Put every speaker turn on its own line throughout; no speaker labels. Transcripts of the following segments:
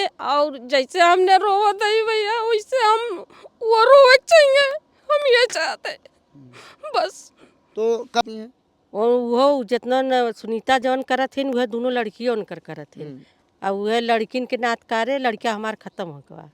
चाहिए, और जैसे हमने रोवा दही भैया वैसे हम वो रोवे चाहिए, हम ये चाहते हैं बस।
तो कब है?
वो जितना न सुनीता जौन करत हिन वह दोनों लड़कियों कर करत हिन, और वह लड़किन के नातकारे लड़का हमार खत्म हो गया।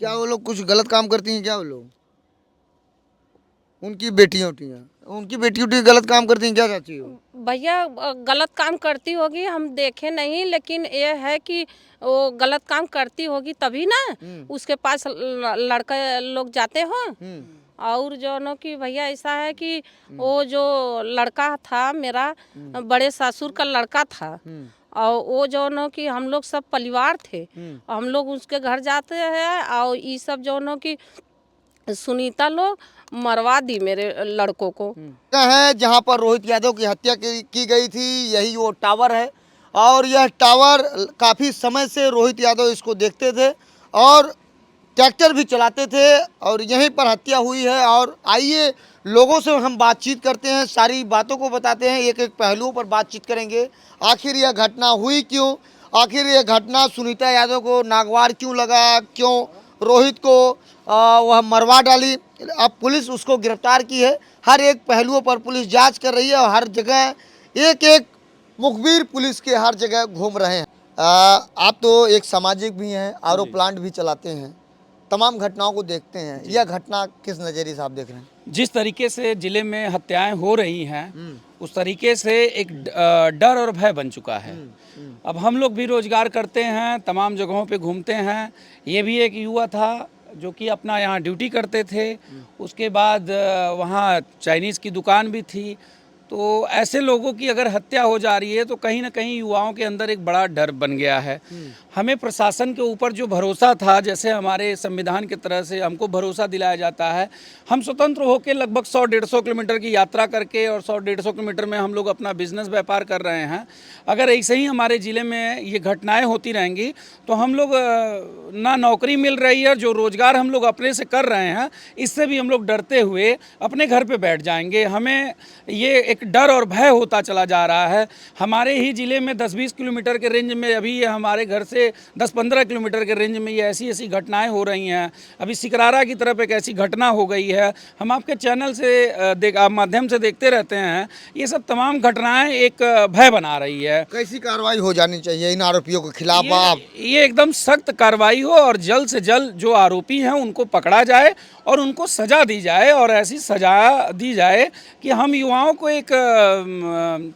क्या वो लोग कुछ गलत काम करती हैं क्या? वो लोग उनकी बेटियां गलत काम करती हैं क्या चाची हो?
भैया गलत काम करती होगी, हम देखे नहीं, लेकिन ये है कि वो गलत काम करती होगी तभी ना उसके पास लड़का लोग जाते हो। और जो नो कि भैया ऐसा है कि वो जो लड़का था मेरा बड़े ससुर का लड़का था, और वो जो नो कि हम लोग सब परिवार थे, हम लोग उसके घर जाते हैं, और ये सब जो नो कि सुनीता लोग मरवा दी मेरे लड़कों को।
है जहां पर रोहित यादव की हत्या की गई थी, यही वो टावर है, और यह टावर काफ़ी समय से रोहित यादव इसको देखते थे और ट्रैक्टर भी चलाते थे, और यहीं पर हत्या हुई है। और आइए लोगों से हम बातचीत करते हैं, सारी बातों को बताते हैं, एक एक पहलुओं पर बातचीत करेंगे। आखिर यह घटना हुई क्यों, आखिर यह घटना सुनीता यादव को नागवार क्यों लगा, क्यों रोहित को वह मरवा डाली। अब पुलिस उसको गिरफ्तार की है, हर एक पहलुओं पर पुलिस जांच कर रही है, और हर जगह एक एक मुखबिर पुलिस के हर जगह घूम रहे हैं। आप तो एक सामाजिक भी हैं, आरओ प्लांट भी चलाते हैं, तमाम घटनाओं को देखते हैं, यह घटना किस नज़रिए से आप देख रहे हैं?
जिस तरीके से जिले में हत्याएं हो रही हैं उस तरीके से एक डर और भय बन चुका है। अब हम लोग भी रोजगार करते हैं, तमाम जगहों पे घूमते हैं। ये भी एक युवा था जो कि अपना यहाँ ड्यूटी करते थे, उसके बाद वहाँ चाइनीज़ की दुकान भी थी। तो ऐसे लोगों की अगर हत्या हो जा रही है तो कहीं ना कहीं युवाओं के अंदर एक बड़ा डर बन गया है। हमें प्रशासन के ऊपर जो भरोसा था, जैसे हमारे संविधान की तरह से हमको भरोसा दिलाया जाता है, हम स्वतंत्र होकर लगभग 100-150 किलोमीटर की यात्रा करके और 100-150 किलोमीटर में हम लोग अपना बिजनेस व्यापार कर रहे हैं। अगर ऐसे ही हमारे ज़िले में ये घटनाएं होती रहेंगी तो हम लोग ना नौकरी मिल रही है, जो रोज़गार हम लोग अपने से कर रहे हैं इससे भी हम लोग डरते हुए अपने घर पे बैठ जाएंगे। हमें ये एक डर और भय होता चला जा रहा है। हमारे ही ज़िले में 10-20 किलोमीटर के रेंज में, अभी ये हमारे घर से 10-15 किलोमीटर के रेंज में ये ऐसी ऐसी घटनाएं हो रही हैं। अभी सिकरारा की तरफ एक ऐसी घटना हो गई है, हम आपके चैनल से माध्यम से देखते रहते हैं। ये सब तमाम घटनाएं एक भय बना रही है।
कैसी कार्रवाई हो जानी चाहिए इन आरोपियों के खिलाफ?
ये एकदम सख्त कार्रवाई हो और जल्द से जल्द जो आरोपी हैं उनको पकड़ा जाए और उनको सज़ा दी जाए, और ऐसी सज़ा दी जाए कि हम युवाओं को एक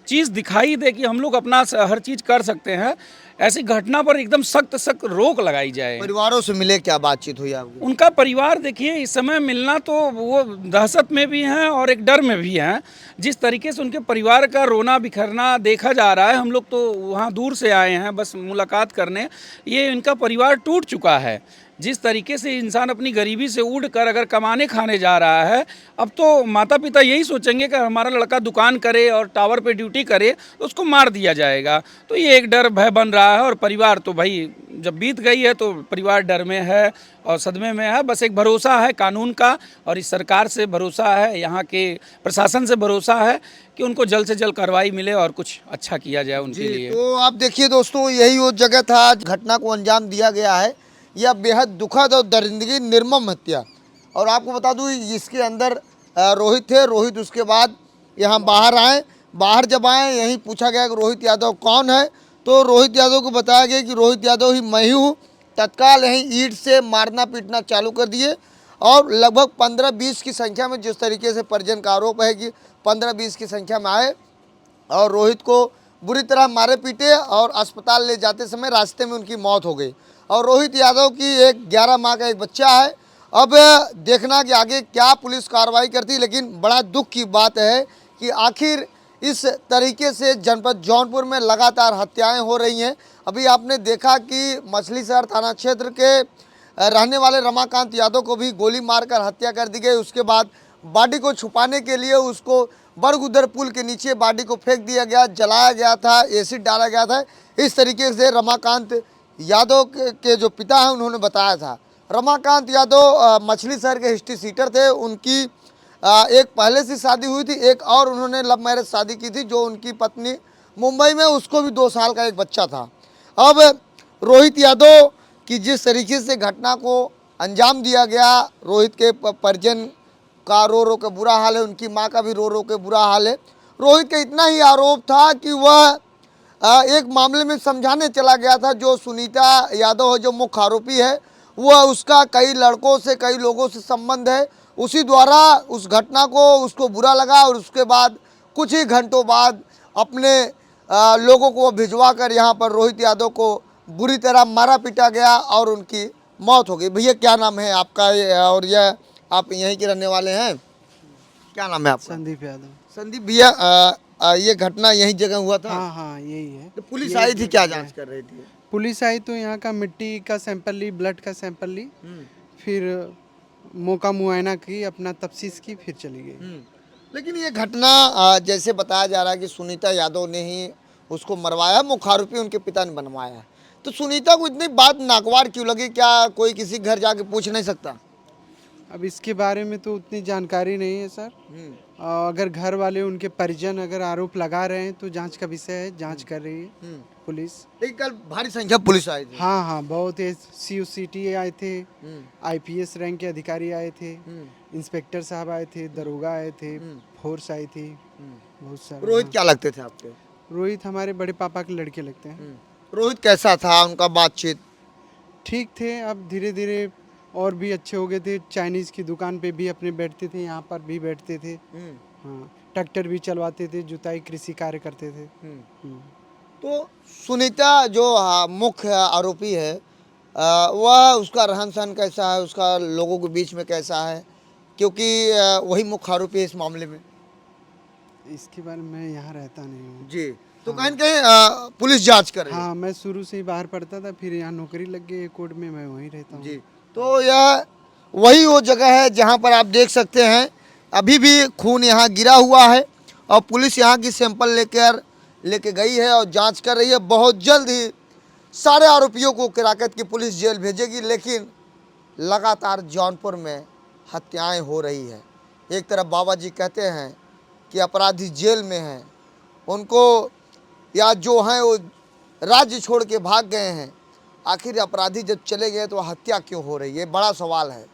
चीज़ दिखाई दे कि हम लोग अपना हर चीज़ कर सकते हैं। ऐसी घटना पर एकदम सख्त रोक लगाई जाए।
परिवारों से मिले, क्या बातचीत हुई आपकी?
उनका परिवार देखिए इस समय मिलना तो वो दहशत में भी हैं और एक डर में भी हैं। जिस तरीके से उनके परिवार का रोना बिखरना देखा जा रहा है, हम लोग तो वहाँ दूर से आए हैं बस मुलाकात करने, ये इनका परिवार टूट चुका है। जिस तरीके से इंसान अपनी गरीबी से उड़कर अगर कमाने खाने जा रहा है, अब तो माता पिता यही सोचेंगे कि हमारा लड़का दुकान करे और टावर पे ड्यूटी करे तो उसको मार दिया जाएगा। तो ये एक डर भय बन रहा है, और परिवार तो भाई जब बीत गई है तो परिवार डर में है और सदमे में है। बस एक भरोसा है कानून का, और इस सरकार से भरोसा है, यहाँ के प्रशासन से भरोसा है कि उनको जल्द से जल्द कार्रवाई मिले और कुछ अच्छा किया जाए उनके लिए।
तो आप देखिए दोस्तों, यही वो जगह था, घटना को अंजाम दिया गया है। यह बेहद दुखद और दरिंदगी निर्मम हत्या। और आपको बता दूं इसके अंदर रोहित थे। रोहित उसके बाद यहाँ बाहर आए, बाहर जब आए यहीं पूछा गया कि रोहित यादव कौन है, तो रोहित यादव को बताया गया कि रोहित यादव ही मैं ही हूँ। तत्काल यहीं ईंट से मारना पीटना चालू कर दिए, और लगभग 15-20 की संख्या में, जिस तरीके से परिजन का आरोप है कि 15-20 की संख्या में आए और रोहित को बुरी तरह मारे पीटे, और अस्पताल ले जाते समय रास्ते में उनकी मौत हो गई। और रोहित यादव की एक 11 माह का एक बच्चा है। अब देखना कि आगे क्या पुलिस कार्रवाई करती, लेकिन बड़ा दुख की बात है कि आखिर इस तरीके से जनपद जौनपुर में लगातार हत्याएं हो रही हैं। अभी आपने देखा कि मछली शहर थाना क्षेत्र के रहने वाले रमाकांत यादव को भी गोली मारकर हत्या कर दी गई। उसके बाद बॉडी को छुपाने के लिए उसको बरगुदर पुल के नीचे बॉडी को फेंक दिया गया, जलाया गया था, एसिड डाला गया था। इस तरीके से रमाकांत यादव के जो पिता हैं उन्होंने बताया था। रमाकांत यादव मछली शहर के हिस्ट्री सीटर थे। उनकी एक पहले से शादी हुई थी, एक और उन्होंने लव मैरिज शादी की थी, जो उनकी पत्नी मुंबई में, उसको भी 2 साल का एक बच्चा था। अब रोहित यादव कि जिस तरीके से घटना को अंजाम दिया गया, रोहित के परिजन का रो के बुरा हाल है, उनकी मां का भी रो के बुरा हाल है। रोहित का इतना ही आरोप था कि वह एक मामले में समझाने चला गया था। जो सुनीता यादव है, जो मुख्य आरोपी है, वह उसका कई लड़कों से, कई लोगों से संबंध है। उसी द्वारा उस घटना को उसको बुरा लगा और उसके बाद कुछ ही घंटों बाद अपने लोगों को भिजवा कर यहाँ पर रोहित यादव को बुरी तरह मारा पीटा गया और उनकी मौत हो गई। भैया क्या नाम है आपका और यह आप यहीं के रहने वाले हैं? क्या नाम है आपका?
संदीप यादव।
संदीप भैया, ये घटना यही जगह हुआ था?
हाँ हाँ यही है।
तो पुलिस आई थी, क्या जांच कर रही थी?
पुलिस आई तो यहाँ का मिट्टी का सैंपल ली, ब्लड का सैंपल ली, फिर मौका मुआयना की, अपना तफ्तीश की, फिर चली गई।
लेकिन ये घटना जैसे बताया जा रहा है कि सुनीता यादव ने ही उसको मरवाया, मुख्य आरोपी उनके पिता ने बनवाया। तो सुनीता को इतनी बात नागवार क्यों लगी? क्या कोई किसी घर जाके पूछ नहीं सकता?
अब इसके बारे में तो उतनी जानकारी नहीं है सर। अगर घर वाले, उनके परिजन अगर आरोप लगा रहे हैं तो जांच का विषय है, जांच कर रही है पुलिस।
लेकिन कल भारी संख्या पुलिस आई थी।
हाँ हाँ, बहुत CUCT आए थे, IPS रैंक के अधिकारी आए थे, इंस्पेक्टर साहब आए थे, दरोगा आए थे, फोर्स आई थी, बहुत सारे।
रोहित क्या लगते थे आपके?
रोहित हमारे बड़े पापा के लड़के लगते हैं।
रोहित कैसा था, उनका बातचीत?
ठीक थे, अब धीरे धीरे और भी अच्छे हो गए थे। चाइनीज़ की दुकान पे भी अपने बैठते थे, यहाँ पर भी बैठते थे। हाँ, ट्रैक्टर भी चलवाते थे, जुताई कृषि कार्य करते थे।
तो सुनीता जो मुख्य आरोपी है, वह उसका रहन सहन कैसा है, उसका लोगों के बीच में कैसा है? क्योंकि वही मुख्य आरोपी है इस मामले में।
इसके बारे में मैं यहाँ रहता नहीं हूँ
जी, तो कहीं न कहीं पुलिस जांच कर रही है।
हाँ, मैं शुरू से ही बाहर पढ़ता था, फिर यहाँ नौकरी लग गई कोर्ट में, मैं वहीं रहता हूँ।
जी, तो यह वही वो जगह है जहाँ पर आप देख सकते हैं अभी भी खून यहाँ गिरा हुआ है और पुलिस यहाँ की सैंपल लेके गई है और जांच कर रही है। बहुत जल्द ही सारे आरोपियों को केराकत की पुलिस जेल भेजेगी। लेकिन लगातार जौनपुर में हत्याएं हो रही है। एक तरफ बाबा जी कहते हैं कि अपराधी जेल में हैं, उनको या जो हैं वो राज्य छोड़ के भाग गए हैं। आखिर अपराधी जब चले गए तो हत्या क्यों हो रही है? बड़ा सवाल है।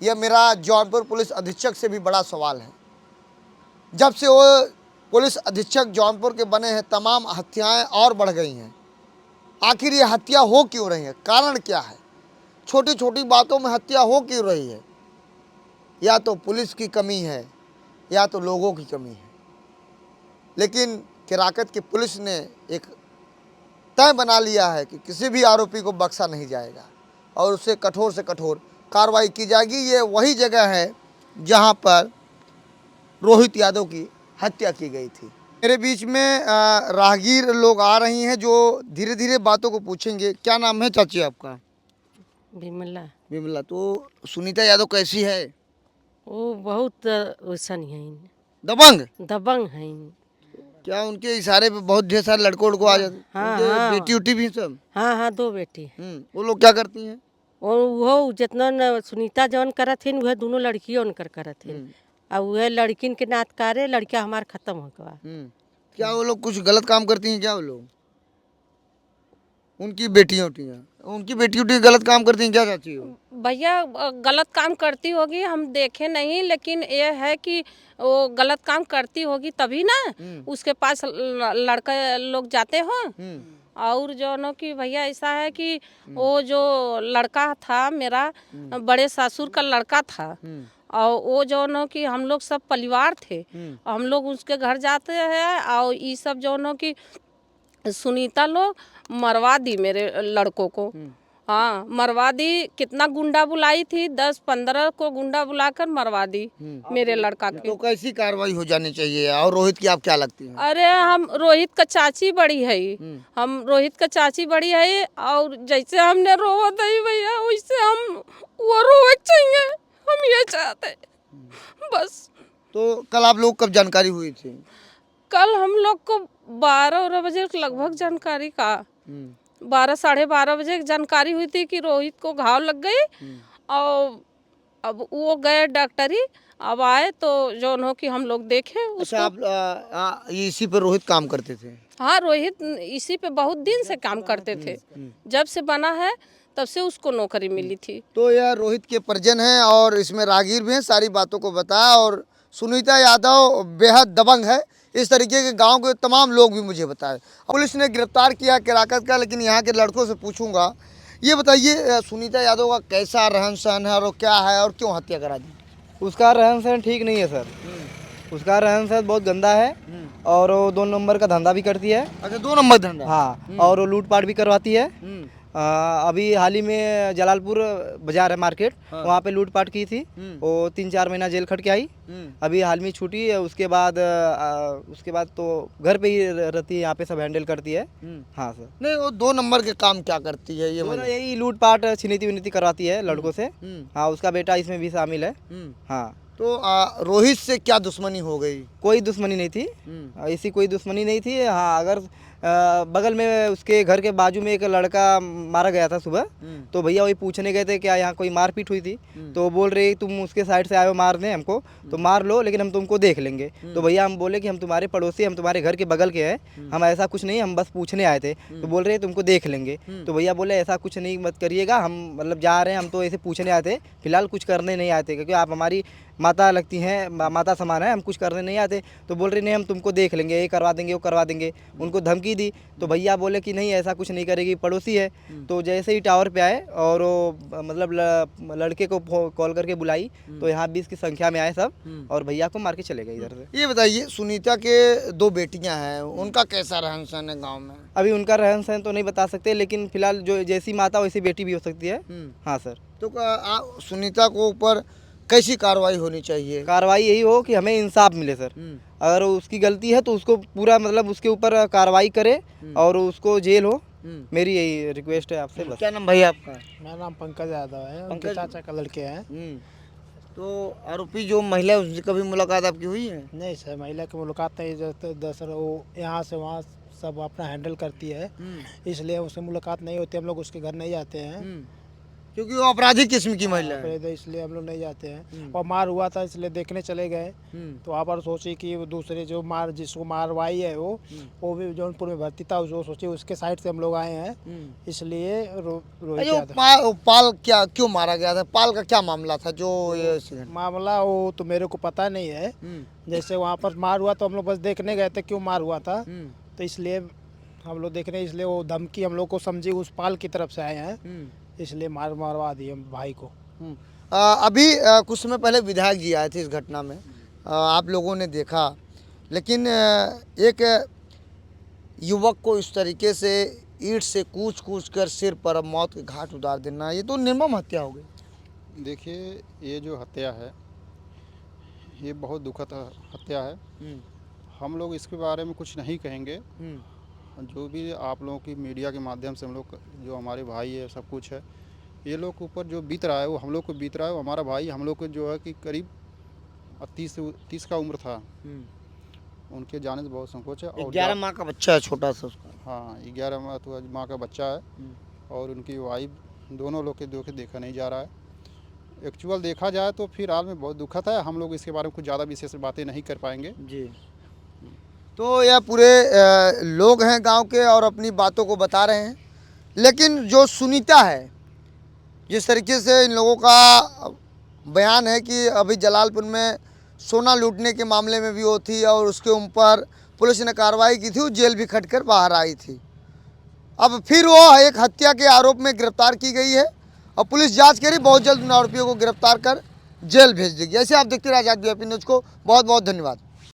यह मेरा जौनपुर पुलिस अधीक्षक से भी बड़ा सवाल है। जब से वो पुलिस अधीक्षक जौनपुर के बने हैं, तमाम हत्याएं और बढ़ गई हैं। आखिर ये हत्या हो क्यों रही है? कारण क्या है? छोटी छोटी बातों में हत्या हो क्यों रही है? या तो पुलिस की कमी है या तो लोगों की कमी है। लेकिन केराकत की पुलिस ने एक तय बना लिया है कि किसी भी आरोपी को बख्शा नहीं जाएगा और उससे कठोर से कठोर कार्रवाई की जाएगी। ये वही जगह है जहां पर रोहित यादव की हत्या की गई थी। मेरे बीच में राहगीर लोग आ रही हैं जो धीरे धीरे बातों को पूछेंगे। क्या नाम है चाची आपका?
बिमला।
बिमला। तो सुनीता यादव कैसी है?
वो बहुत वैसन है,
दबंग?
दबंग है।
क्या उनके इशारे पे बहुत ढेर सारे लड़कों को आ जाते?
हाँ,
उनके
हाँ।
बेटी उटी भी सब?
हाँ हाँ, 2 बेटी।
वो लोग क्या करती हैं?
वो जितना सुनीता जौन करत थी वह दोनों लड़कियों उनकर करत थी। और वह लड़किन के नातकारे लड़का हमार खत्म हो गया।
क्या वो लोग कुछ गलत काम करती हैं? क्या वो लोग उनकी बेटियां गलत काम करती हैं क्या चाची हो?
भैया गलत काम करती होगी, हम देखे नहीं, लेकिन ये है कि वो गलत काम करती होगी तभी ना उसके पास लड़का लोग जाते हो। और जो नो कि भैया ऐसा है कि वो जो लड़का था मेरा बड़े ससुर का लड़का था और वो जो नो कि हम लोग सब परिवार थे, हम लोग उसके घर जाते हैं और ये सब जो नो कि सुनीता लोग मरवा दी मेरे लड़कों को। हाँ, मरवा दी। कितना गुंडा बुलाई थी, 10-15 को गुंडा बुलाकर मरवा दी मेरे लड़का के।
तो कैसी कार्रवाई हो जानी चाहिए? और रोहित की आप क्या लगती हैं?
अरे हम रोहित का चाची बड़ी है, हम रोहित का चाची बड़ी है और जैसे हमने रोवा दही भैया वैसे हम वो रोवे चाहिए, हम ये चाहते बस।
तो कल आप लोग कब जानकारी हुई थी?
कल हम लोग को 12 बजे लगभग जानकारी का 12-12:30 बजे जानकारी हुई थी कि रोहित को घाव लग गई और अब वो गए डॉक्टरी। अब आए तो जो हो कि हम लोग देखे उसको।
अच्छा, आप इसी पर रोहित काम करते थे?
हाँ, रोहित इसी पे बहुत दिन से काम करते थे। जब से बना है तब से उसको नौकरी मिली थी।
तो यह रोहित के परिजन हैं और इसमें राहगीर भी हैं, सारी बातों को बताया। और सुनीता यादव बेहद दबंग है, इस तरीके के गांव के तमाम लोग भी मुझे बताए। पुलिस ने गिरफ्तार किया केराकत का, लेकिन यहाँ के लड़कों से पूछूंगा। ये बताइए सुनीता यादव का कैसा रहन सहन है और क्या है और क्यों हत्या करा दी?
उसका रहन सहन ठीक नहीं है सर। उसका रहन सहन बहुत गंदा है और वो 2 नंबर का धंधा भी करती है।
अच्छा, 2 नंबर धंधा।
हाँ, और वो लूटपाट भी करवाती है। अभी हाल ही में जलालपुर बाजार है मार्केट, वहाँ पे लूटपाट की थी। वो 3-4 महीना जेल खट के आई, अभी हाल में छूटी है। उसके बाद तो घर पे ही रहती है, यहाँ पे सब हैंडल करती है। हाँ सर।
नहीं, वो 2 नंबर के काम क्या करती है? ये
वो ना
मतलब
यही लूटपाट छिनीति विनीति करवाती है लड़कों से। हाँ, उसका बेटा इसमें भी शामिल है। हाँ,
तो रोहित से क्या दुश्मनी हो गई?
कोई दुश्मनी नहीं थी, ऐसी कोई दुश्मनी नहीं थी। हाँ, अगर बगल में उसके घर के बाजू में एक लड़का मारा गया था सुबह, तो भैया वही पूछने गए थे क्या यहाँ कोई मारपीट हुई थी। तो बोल रहे तुम उसके साइड से आए हो मारने हमको, तो मार लो लेकिन हम तुमको देख लेंगे। तो भैया हम बोले कि हम तुम्हारे पड़ोसी, हम तुम्हारे घर के बगल के हैं, हम ऐसा कुछ नहीं, हम बस पूछने आए थे। तो बोल रहे तुमको देख लेंगे। तो भैया बोले ऐसा कुछ नहीं मत करिएगा, हम मतलब जा रहे हैं, हम तो ऐसे पूछने आए थे, फिलहाल कुछ करने नहीं आए थे, क्योंकि आप हमारी माता लगती हैं, माता समान है, हम कुछ करने नहीं आते। तो बोल रहे नहीं हम तुमको देख लेंगे, ये करवा देंगे वो करवा देंगे, उनको धमकी दी। तो भैया बोले कि नहीं ऐसा कुछ नहीं करेगी, पड़ोसी है। तो जैसे ही टावर पे आए और वो मतलब लड़के को कॉल करके बुलाई, तो यहाँ 20 की संख्या में आए सब और भैया को मार के चले गए इधर से।
ये बताइए सुनीता के 2 बेटियां हैं, उनका कैसा रहन सहन है गाँव में?
अभी उनका रहन सहन तो नहीं बता सकते, लेकिन फिलहाल जो जैसी माता वैसी बेटी भी हो सकती है। हाँ सर।
तो सुनीता को ऊपर कैसी कार्रवाई होनी चाहिए?
कार्रवाई यही हो कि हमें इंसाफ मिले सर। अगर उसकी गलती है तो उसको पूरा मतलब उसके ऊपर कार्रवाई करे और उसको जेल हो, मेरी यही रिक्वेस्ट है आपसे बस।
क्या नाम भैया आपका?
मेरा नाम पंकज यादव है, उनके चाचा का लड़के हैं।
तो आरोपी जो महिला है उससे कभी मुलाकात आपकी हुई है?
नहीं सर, महिला की मुलाकात नहीं, दरअसल वो यहाँ से वहाँ सब अपना हैंडल करती है, इसलिए उससे मुलाकात नहीं होती। हम लोग उसके घर नहीं जाते हैं
क्योंकि वो अपराधी किस्म की महिला है।
इसलिए हम लोग नहीं जाते हैं। और मार हुआ था इसलिए देखने चले गए, तो वहाँ पर सोची कि वो दूसरे जो जिसको मारवाई है वो भी जौनपुर में भर्ती था, जो सोची उसके साइड से हम लोग आए हैं, इसलिए रोहित
पाल क्या क्यों मारा गया था? पाल का क्या मामला था जो ये
मामला वो तो मेरे को पता नहीं है। जैसे वहाँ पर मार हुआ तो हम लोग बस देखने गए थे क्यों मार हुआ था, तो इसलिए हम लोग देखने, इसलिए वो धमकी हम लोग को समझी उस पाल की तरफ से आए हैं, इसलिए मरवा दिए भाई को।
अभी कुछ समय पहले विधायक जी आए थे इस घटना में, आप लोगों ने देखा, लेकिन एक युवक को इस तरीके से ईंट से कूच कर सिर पर मौत के घाट उतार देना, ये तो निर्मम हत्या हो गई।
देखिए, ये जो हत्या है ये बहुत दुखद हत्या है। हम लोग इसके बारे में कुछ नहीं कहेंगे, जो भी आप लोगों की मीडिया के माध्यम से हम लोग, जो हमारे भाई है सब कुछ है, ये लोग के ऊपर जो बीत रहा है वो हम लोग को बीत रहा है। वो हमारा भाई हम लोग को जो है कि करीब 30 का उम्र था, उनके जाने से बहुत संकोच है। और
11 माह का बच्चा है छोटा सा उसका।
हाँ, 11 माह का बच्चा है और उनकी वाइफ, दोनों लोग के देखा नहीं जा रहा है। एक्चुअल देखा जाए तो फिलहाल में बहुत दुखद है। हम लोग इसके बारे में कुछ ज़्यादा विशेष बातें नहीं कर पाएंगे
जी। तो यह पूरे लोग हैं गांव के और अपनी बातों को बता रहे हैं, लेकिन जो सुनीता है, जिस तरीके से इन लोगों का बयान है कि अभी जलालपुर में सोना लूटने के मामले में भी वो थी और उसके ऊपर पुलिस ने कार्रवाई की थी, वो जेल भी खटकर बाहर आई थी। अब फिर वो एक हत्या के आरोप में गिरफ्तार की गई है और पुलिस जांच करी, बहुत जल्द उन आरोपियों को गिरफ्तार कर जेल भेज देगी। ऐसे आप देखते रहे आज़ाद न्यूज़ को। बहुत बहुत धन्यवाद।